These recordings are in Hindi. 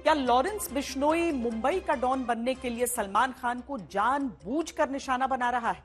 क्या लॉरेंस बिश्नोई मुंबई का डॉन बनने के लिए सलमान खान को जानबूझकर निशाना बना रहा है?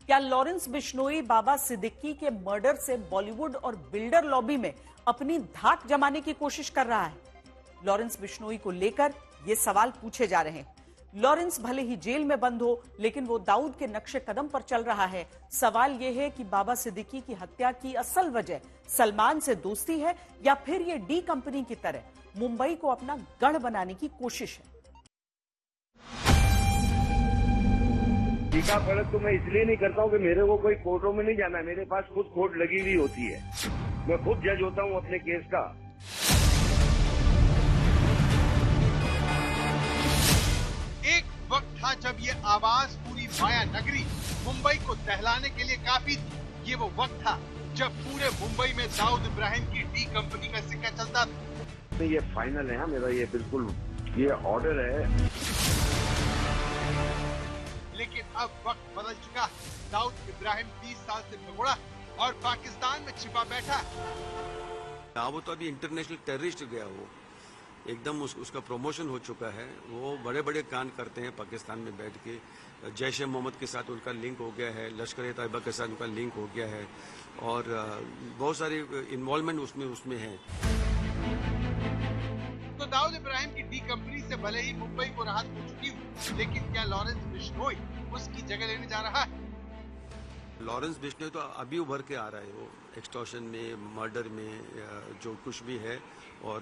क्या लॉरेंस बिश्नोई बाबा सिद्दीकी के मर्डर से बॉलीवुड और बिल्डर लॉबी में अपनी धाक जमाने की कोशिश कर रहा है? लॉरेंस बिश्नोई को लेकर ये सवाल पूछे जा रहे हैं। लॉरेंस भले ही जेल में बंद हो, लेकिन वो दाऊद के नक्शे कदम पर चल रहा है। सवाल यह है कि बाबा सिद्दीकी की हत्या की असल वजह सलमान से दोस्ती है या फिर ये डी कंपनी की तरह मुंबई को अपना गढ़ बनाने की कोशिश है। टीका परख तो मैं इसलिए नहीं करता हूँ कि मेरे को कोई कोर्टों में नहीं जाना है। मेरे पास खुद कोर्ट लगी हुई होती है, मैं खुद जज होता हूँ अपने केस का। एक वक्त था जब ये आवाज पूरी माया नगरी मुंबई को दहलाने के लिए काफी थी। ये वो वक्त था जब पूरे मुंबई में दाऊद इब्राहिम की डी कंपनी का सिक्का चलता था। ये फाइनल है मेरा, ये बिल्कुल ये ऑर्डर है। लेकिन अब वक्त बदल चुका। दाऊद इब्राहिम 20 साल से भगोड़ा और पाकिस्तान में छिपा बैठा। वो तो अभी इंटरनेशनल टेररिस्ट गया, वो एकदम उसका प्रमोशन हो चुका है। वो बड़े बड़े कांड करते हैं पाकिस्तान में बैठ के। जैश ए मोहम्मद के साथ उनका लिंक हो गया है, लश्कर ए तैयबा के साथ उनका लिंक हो गया है और बहुत सारी इन्वॉल्वमेंट उसमें है। तो दाऊद इब्राहिम की डी कंपनी से भले ही मुंबई को राहत हो चुकी हो, लेकिन क्या लॉरेंस बिश्नोई उसकी जगह लेने जा रहा है? लॉरेंस बिश्नोई तो अभी उभर के आ रहा है। वो एक्सटॉर्शन में, मर्डर में, जो कुछ भी है और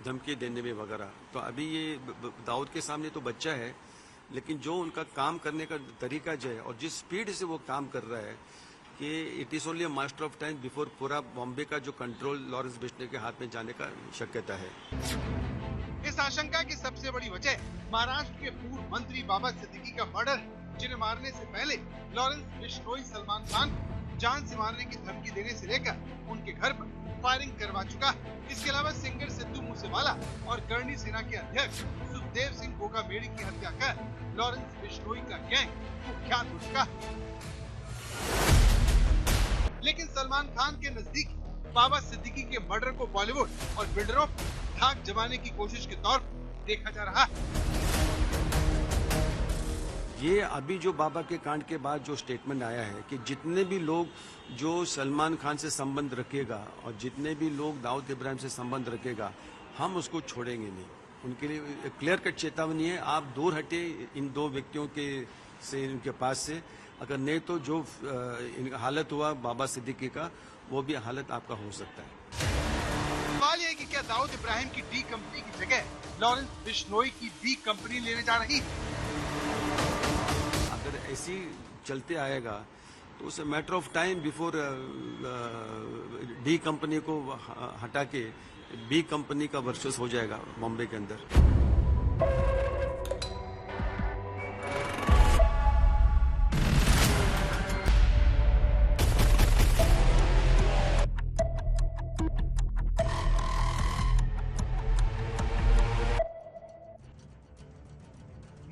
धमकी देने में वगैरह। तो अभी ये दाऊद के सामने तो बच्चा है, लेकिन जो उनका काम करने का तरीका जो है और जिस स्पीड से वो काम कर रहा है कि it is only a master of time before पूरा बॉम्बे का जो कंट्रोल लॉरेंस बिश्नोई के हाथ में जाने का शक्यता है। इस आशंका की सबसे बड़ी वजह महाराष्ट्र के पूर्व मंत्री बाबा सिद्दीकी का मर्डर, जिन्हें मारने से पहले लॉरेंस बिश्नोई सलमान खान जान से मारने की धमकी देने से लेकर उनके घर पर फायरिंग करवा चुका। इसके अलावा सिंगर सिद्धू मूसेवाला और करणी सेना के अध्यक्ष सुखदेव सिंह गोगामेड़ी की हत्या कर लॉरेंस बिश्नोई का गैंग कुख्यात हो चुका। लेकिन सलमान खान के नजदीक बाबा सिद्दीकी के मर्डर को बॉलीवुड और बिल्डरों पर धाक जमाने की कोशिश के तौर पर देखा जा रहा है। ये अभी जो बाबा के कांड के बाद जो स्टेटमेंट आया है कि जितने भी लोग जो सलमान खान से संबंध रखेगा और जितने भी लोग दाऊद इब्राहिम से संबंध रखेगा, हम उसको छोड़ेंगे नहीं। उनके लिए क्लियर कट चेतावनी है, आप दूर हटे इन दो व्यक्तियों के से, इनके पास से। अगर नहीं तो जो हालत हुआ बाबा सिद्दीकी का, वो भी हालत आपका हो सकता है। सवाल यह है कि क्या दाऊद इब्राहिम की डी कंपनी की जगह लॉरेंस बिश्नोई की बी कंपनी लेने जा रही है? अगर ऐसी चलते आएगा तो उसे matter of time before D company को हटा के बी कंपनी का वर्चस्व हो जाएगा बॉम्बे के अंदर।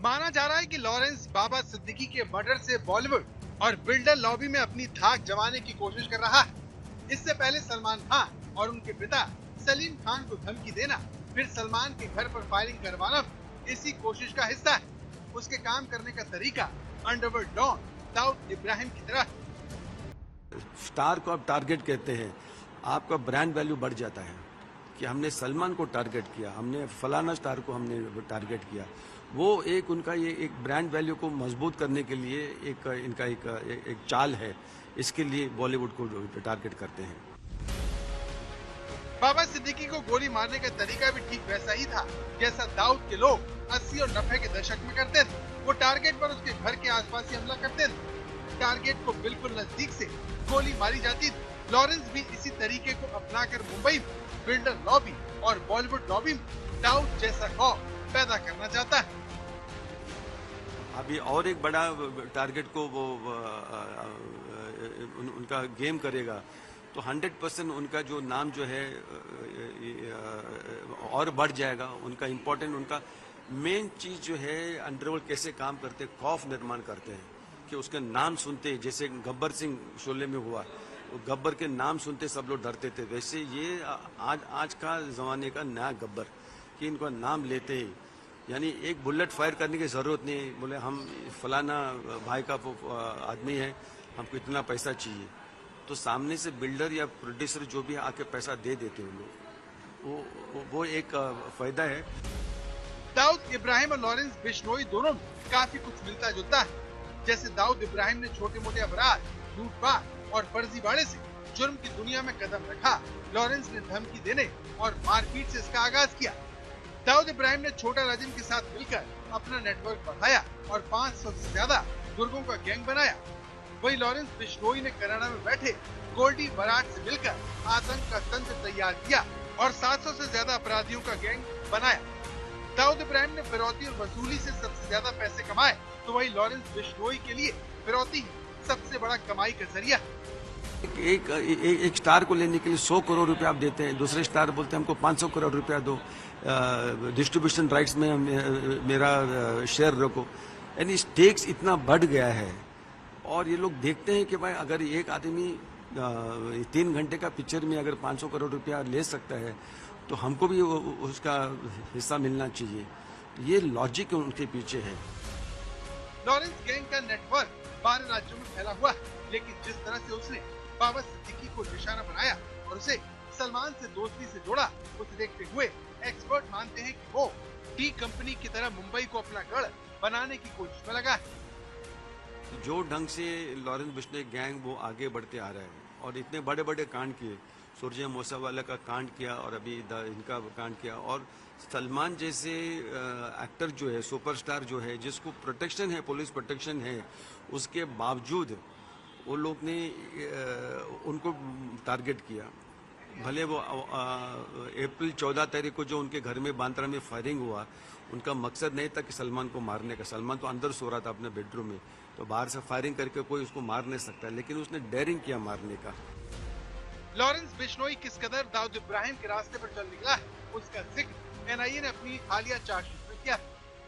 माना जा रहा है कि लॉरेंस बाबा सिद्दीकी के मर्डर से बॉलीवुड और बिल्डर लॉबी में अपनी धाक जमाने की कोशिश कर रहा है। इससे पहले सलमान खान और उनके पिता सलीम खान को धमकी देना, फिर सलमान के घर पर फायरिंग करवाना इसी कोशिश का हिस्सा है। उसके काम करने का तरीका अंडरवर्ल्ड डॉन दाऊद इब्राहिम की तरह। स्टार को आप टारगेट कहते हैं, आपका ब्रांड वैल्यू बढ़ जाता है कि हमने सलमान को टारगेट किया, हमने फलाना स्टार को हमने टारगेट किया। वो एक उनका ये एक ब्रांड वैल्यू को मजबूत करने के लिए इनका एक चाल है। इसके लिए बॉलीवुड को टारगेट करते हैं। बाबा सिद्दीकी को गोली मारने का तरीका भी ठीक वैसा ही था जैसा दाऊद के लोग 80 और 90 के दशक में करते थे। वो टारगेट पर उसके घर के आसपास ही हमला करते थे। टारगेट को बिल्कुल नजदीक से गोली मारी जाती थी। लॉरेंस भी इसी तरीके को अपनाकर मुंबई में बिल्डर लॉबी और बॉलीवुड लॉबी में दाऊद जैसा खौफ पैदा करना चाहता है। अभी और एक बड़ा टारगेट को वो उनका गेम करेगा तो 100% उनका जो नाम जो है और बढ़ जाएगा। उनका इम्पोर्टेंट, उनका मेन चीज जो है अंडरवर्ल्ड कैसे काम करते, खौफ निर्माण करते हैं कि उसका नाम सुनते, जैसे गब्बर सिंह शोले में हुआ, गब्बर के नाम सुनते सब लोग डरते थे, वैसे ये आज का जमाने का नया गब्बर कि इनका नाम लेते ही यानी एक बुलेट फायर करने की ज़रूरत नहीं है, बोले हम फलाना भाई का आदमी है, हमको इतना पैसा चाहिए, तो सामने से बिल्डर या प्रोड्यूसर जो भी आके पैसा दे देते हैं लोग, वो एक फायदा है। दाऊद इब्राहिम और लॉरेंस बिश्नोई दोनों में काफी कुछ मिलता जुलता है। जैसे दाऊद इब्राहिम ने छोटे मोटे अपराध, लूटपाट और फर्जीवाड़े से जुर्म की दुनिया में कदम रखा, लॉरेंस ने धमकी देने और मारपीट से इसका आगाज किया। दाऊद इब्राहिम ने छोटा राजन के साथ मिलकर अपना नेटवर्क बढ़ाया और 500 से ज्यादा गुर्गों का गैंग बनाया। वही लॉरेंस बिश्नोई ने कनाडा में बैठे गोल्डी बराट से मिलकर आतंक का तंत्र तैयार किया और 700 से ज्यादा अपराधियों का गैंग बनाया। दाऊद इब्राहिम ने फिरौती और वसूली से सबसे ज्यादा पैसे कमाए, तो वही लॉरेंस बिश्नोई के लिए फिरौती सबसे बड़ा कमाई का जरिया। एक स्टार को लेने के लिए 100 करोड़ रुपया आप देते हैं, दूसरे स्टार बोलते हैं हमको 500 करोड़ रुपया दो, डिस्ट्रीब्यूशन राइट्स में मेरा शेयर रखो। यानी स्टेक्स इतना बढ़ गया है और ये लोग देखते हैं कि भाई अगर एक आदमी 3 घंटे का पिक्चर में अगर 500 करोड़ रुपया ले सकता है तो हमको भी उसका हिस्सा मिलना चाहिए। ये लॉजिक उनके पीछे है। लॉरेंस गैंग का नेटवर्क 12 राज्यों में फैला हुआ है, लेकिन जिस तरह से उसने बाबा सिद्दीकी को निशाना बनाया और उसे सलमान से दोस्ती से जोड़ा, उसे देखते हुए एक्सपर्ट मानते हैं कि वो डी कंपनी की तरह मुंबई को अपना गढ़ बनाने की कोशिश में लगा है। जो ढंग से लॉरेंस बिश्नोई गैंग वो आगे बढ़ते आ रहा है और इतने बड़े बड़े कांड किए, सूर्य मूसावाला का कांड किया और अभी इनका कांड किया, और सलमान जैसे एक्टर जो है, सुपरस्टार जो है, जिसको प्रोटेक्शन है, पुलिस प्रोटेक्शन है, उसके बावजूद वो लोग ने उनको टारगेट किया। भले वो अप्रैल 14 तारीख को जो उनके घर में बांद्रा में फायरिंग हुआ, उनका मकसद नहीं था कि सलमान को मारने का। सलमान तो अंदर सो रहा था अपने बेडरूम में, तो बाहर से फायरिंग करके कोई उसको मार नहीं सकता, लेकिन उसने डेयरिंग किया मारने का। लॉरेंस बिश्नोई किस कदर दाऊद इब्राहिम के रास्ते पर चल निकला है, उसका जिक्र एनआईए ने अपनी हालिया चार्जशीट में किया।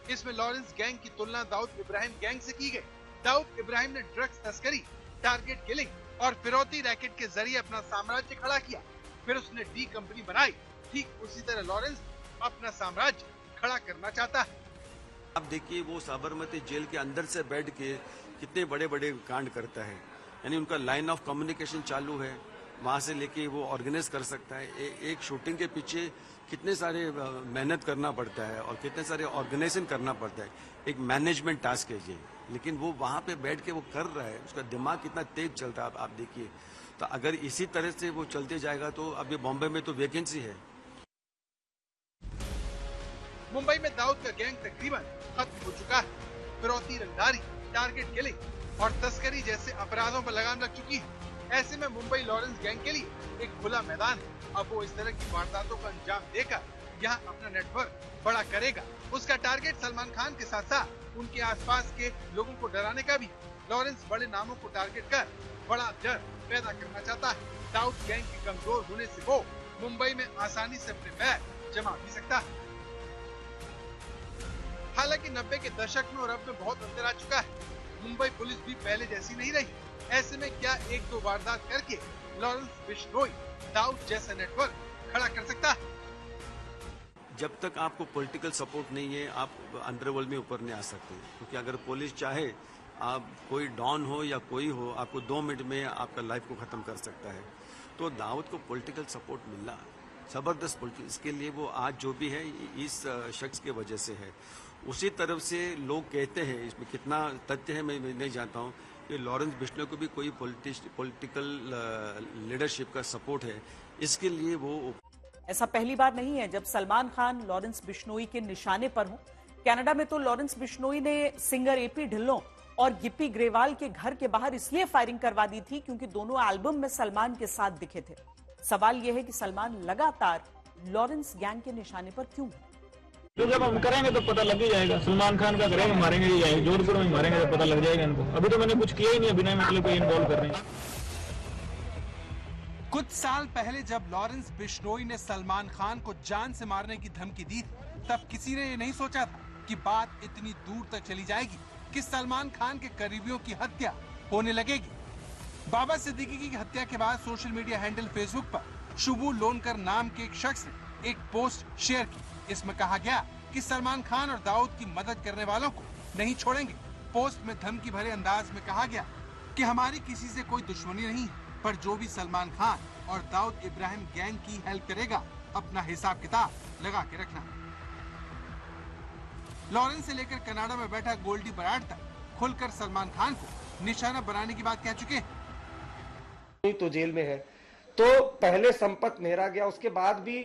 इसमें लॉरेंस गैंग की तुलना दाऊद इब्राहिम गैंग से की गई। दाऊद इब्राहिम ने ड्रग्स तस्करी, टारगेट किलिंग और फिरौती रैकेट के जरिए अपना साम्राज्य खड़ा किया, फिर उसने डी कंपनी बनाई। ठीक उसी तरह लॉरेंस अपना साम्राज्य खड़ा करना चाहता है। आप देखिए वो साबरमती जेल के अंदर से बैठ के कितने बड़े बड़े कांड करता है, यानी उनका लाइन ऑफ कम्युनिकेशन चालू है, वहां से लेके वो ऑर्गेनाइज कर सकता है। एक शूटिंग के पीछे कितने सारे मेहनत करना पड़ता है और कितने सारे ऑर्गेनाइजेशन करना पड़ता है, एक मैनेजमेंट टास्क है ये, लेकिन वो वहां पे बैठ के वो कर रहा है। उसका दिमाग कितना तेज चलता है आप देखिए। तो अगर इसी तरह से वो चलते जाएगा तो अभी बॉम्बे में तो वैकेंसी है। मुंबई में दाऊद का गैंग तकरीबन खत्म हो चुका है। फिरौती, रंगदारी, टारगेट किलिंग और तस्करी जैसे अपराधों पर लगाम लग चुकी है। ऐसे में मुंबई लॉरेंस गैंग के लिए एक खुला मैदान है। अब वो इस तरह की वारदातों का अंजाम देकर यहाँ अपना नेटवर्क बड़ा करेगा। उसका टारगेट सलमान खान के साथ साथ उनके आसपास के लोगों को डराने का भी। लॉरेंस बड़े नामों को टारगेट कर बड़ा डर पैदा करना चाहता है। दाऊद गैंग के कमजोर होने से वो मुंबई में आसानी से अपने पैर जमा भी सकता है। हालांकि 90 के दशक में और अब में बहुत अंतर आ चुका है। मुंबई पुलिस भी पहले जैसी नहीं रही। ऐसे में क्या 1-2 वारदात करके लॉरेंस बिश्नोई दाऊद जैसा नेटवर्क खड़ा कर सकता है? जब तक आपको पॉलिटिकल सपोर्ट नहीं है, आप अंडरवर्ल्ड में ऊपर नहीं आ सकते, क्योंकि अगर पुलिस चाहे, आप कोई डॉन हो या कोई हो, आपको 2 मिनट में आपका लाइफ को खत्म कर सकता है। तो दाऊद को पॉलिटिकल सपोर्ट मिलना जबरदस्त पॉलिटिकल, इसके लिए वो आज जो भी है इस शख्स के वजह से है। उसी तरफ से लोग कहते हैं, इसमें कितना तथ्य है मैं नहीं जानता हूँ, कि लॉरेंस बिश्नोई को भी कोई पॉलिटिकल लीडरशिप का सपोर्ट है, इसके लिए वो। ऐसा पहली बार नहीं है जब सलमान खान लॉरेंस बिश्नोई के निशाने पर हो। कनाडा में तो लॉरेंस बिश्नोई ने सिंगर एपी ढिल्लों और गिप्पी ग्रेवाल के घर के बाहर इसलिए फायरिंग करवा दी थी क्योंकि दोनों एल्बम में सलमान के साथ दिखे थे। सवाल यह है कि सलमान लगातार लॉरेंस गैंग के निशाने पर क्यों? तो जब हम करेंगे तो पता लग ही जाएगा। सलमान खान का करेंगे, मारेंगे ही जाएंगे, जोधपुर में मारेंगे तो पता लग जाएगा इनको। अभी तो मैंने कुछ किया ही नहीं, बिना मतलब कोई इन्वॉल्व कर रहे हैं। कुछ साल पहले जब लॉरेंस बिश्नोई ने सलमान खान को जान से मारने की धमकी दी, तब किसी ने ये नहीं सोचा था कि बात इतनी दूर तक चली जाएगी कि सलमान खान के करीबियों की हत्या होने लगेगी। बाबा सिद्दीकी की हत्या के बाद सोशल मीडिया हैंडल फेसबुक पर शुभू लोनकर नाम के एक शख्स ने एक पोस्ट शेयर की। इसमें कहा गया कि सलमान खान और दाऊद की मदद करने वालों को नहीं छोड़ेंगे। पोस्ट में धमकी भरे अंदाज में कहा गया कि हमारी किसी से कोई दुश्मनी नहीं है, पर जो भी सलमान खान और दाऊद इब्राहिम गैंग की हेल्प करेगा अपना हिसाब किताब लगा के रखना। लॉरेंस से लेकर कनाडा में बैठा गोल्डी बराड़ तक खुलकर सलमान खान को निशाना बनाने की बात कह चुके हैं। तो जेल में है, तो पहले संपत मेहरा गया, उसके बाद भी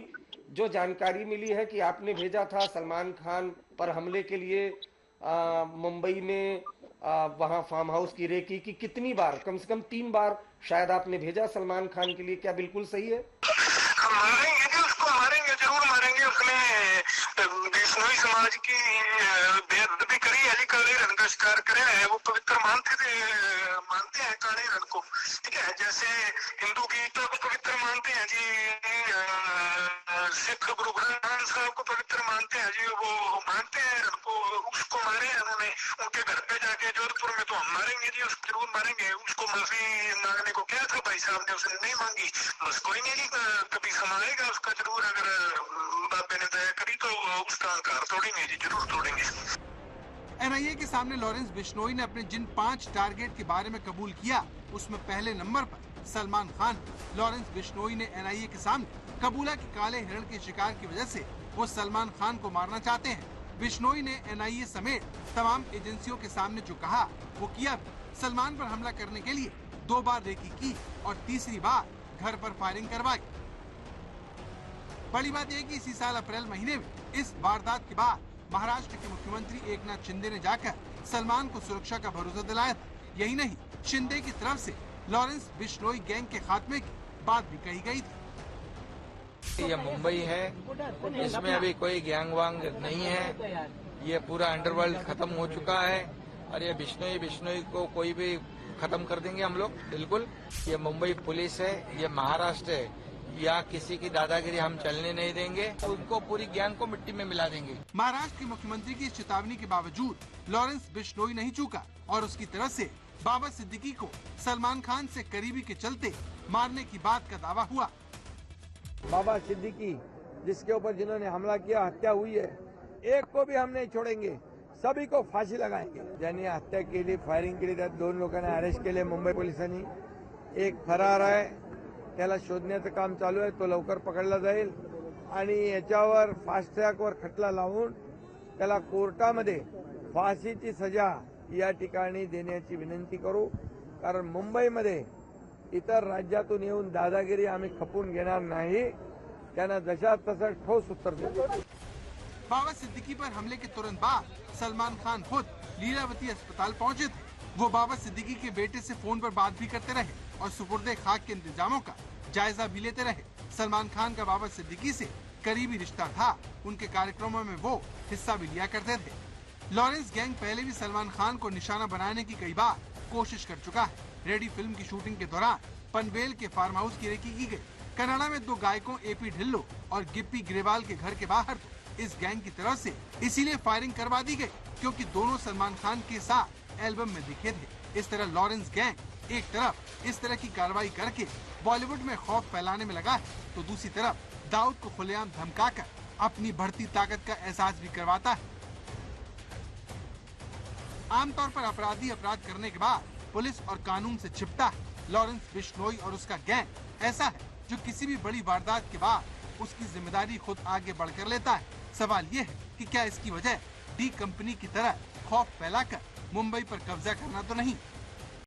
जो जानकारी मिली है कि आपने भेजा था सलमान खान पर हमले के लिए मुंबई में वहां फार्म हाउस की रेकी की कितनी बार, कम से कम 3 बार शायद आपने भेजा सलमान खान के लिए, क्या बिल्कुल सही है? मारेंगे जी, उसको मारेंगे, जरूर मारेंगे। उसने बिश्नोई समाज की बेअदबी करी है जी, काले रण का शिकार करे है। वो पवित्र मानते हैं काले रण को, ठीक है। जैसे हिंदू गीता को पवित्र मानते हैं जी, सिख गुरु ग्रंथ साहब को पवित्र मानते हैं जी, वो मानते हैं रण को। उसको मारे उन्होंने, उनके घर पे जाके जोधपुर में, तो हम मारेंगे जी, उसको जरूर मारेंगे। उसको माफी मांगने को क्या था भाई साहब ने, उसने नहीं मांगी, बस कोई नहीं, कभी समाएगा उसका जरूर। अगर बाबे ने दया करी तो उसका अहंकार तोड़ेंगे जी, जरूर तोड़ेंगे। एनआईए के सामने लॉरेंस बिश्नोई ने अपने जिन 5 टारगेट के बारे में कबूल किया, उसमें पहले नंबर पर सलमान खान। लॉरेंस बिश्नोई ने एनआईए के सामने कबूला कि काले हिरण के शिकार की वजह से वो सलमान खान को मारना चाहते हैं। बिश्नोई ने एनआईए समेत तमाम एजेंसियों के सामने जो कहा वो किया भी। सलमान पर हमला करने के लिए 2 बार रेकी की और तीसरी बार घर पर फायरिंग करवाई। बड़ी बात यह कि इसी साल अप्रैल महीने में इस वारदात के बाद महाराष्ट्र के मुख्यमंत्री एकनाथ शिंदे ने जाकर सलमान को सुरक्षा का भरोसा दिलाया था। यही नहीं, शिंदे की तरफ से लॉरेंस बिश्नोई गैंग के खात्मे की बात भी कही गई थी। ये मुंबई है, इसमें अभी कोई गैंग वांग नहीं है, ये पूरा अंडरवर्ल्ड खत्म हो चुका है और ये बिश्नोई को कोई भी खत्म कर देंगे हम लोग, बिल्कुल। ये मुंबई पुलिस है, ये महाराष्ट्र है, या किसी की दादागिरी हम चलने नहीं देंगे, उनको पूरी गैंग को मिट्टी में मिला देंगे। महाराष्ट्र के मुख्यमंत्री की चेतावनी के बावजूद लॉरेंस बिश्नोई नहीं चूका और उसकी तरफ से बाबा सिद्दीकी को सलमान खान से करीबी के चलते मारने की बात का दावा हुआ। बाबा सिद्दीकी जिसके ऊपर जिन्होंने हमला किया, हत्या हुई है, एक को भी हम नहीं छोड़ेंगे, सभी को फाशी लगाएंगे। ज्यांनी हत्या केली, फायरिंग केली, त्यात 2 लोकांना अरेस्ट केले मुंबई पोलिसांनी। एक फरार आहे, त्याला शोधण्याचं काम चालू आहे, तो लवकर पकडला जाईल आणि याच्यावर फास्ट ट्रॅकवर खटला लावून त्याला कोर्टामध्ये फाशीची सजा या ठिकाणी देण्याची विनंती करू। कारण मुंबईमध्ये इतर राज्यातून येऊन दादागिरी आम्ही खपून घेणार नाही, त्यांना जशा तसा ठोस उत्तर देतो। बाबा सिद्दीकी पर हमले के तुरंत बाद सलमान खान खुद लीलावती अस्पताल पहुंचे थे। वो बाबा सिद्दीकी के बेटे से फोन पर बात भी करते रहे और सुपुर्दे खाक के इंतजामों का जायजा भी लेते रहे। सलमान खान का बाबा सिद्दीकी से करीबी रिश्ता था, उनके कार्यक्रमों में वो हिस्सा भी लिया करते थे। लॉरेंस गैंग पहले भी सलमान खान को निशाना बनाने की कई बार कोशिश कर चुका है। रेडी फिल्म की शूटिंग के दौरान पनवेल के फार्म हाउस की रेकी की गई। कनाडा में 2 गायकों एपी ढिल्लो और गिप्पी ग्रेवाल के घर के बाहर तो इस गैंग की तरफ से इसीलिए फायरिंग करवा दी गई क्योंकि दोनों सलमान खान के साथ एल्बम में दिखे थे। इस तरह लॉरेंस गैंग एक तरफ इस तरह की कार्रवाई करके बॉलीवुड में खौफ फैलाने में लगा है, तो दूसरी तरफ दाऊद को खुलेआम धमकाकर अपनी बढ़ती ताकत का एहसास भी करवाता है। आमतौर पर अपराधी अपराध करने के बाद पुलिस और कानून से छिपता है। लॉरेंस बिश्नोई और उसका गैंग ऐसा है जो किसी भी बड़ी वारदात के बाद उसकी जिम्मेदारी खुद आगे बढ़कर लेता है। सवाल ये है कि क्या इसकी वजह डी कंपनी की तरह खौफ फैलाकर मुंबई पर कब्जा करना तो नहीं।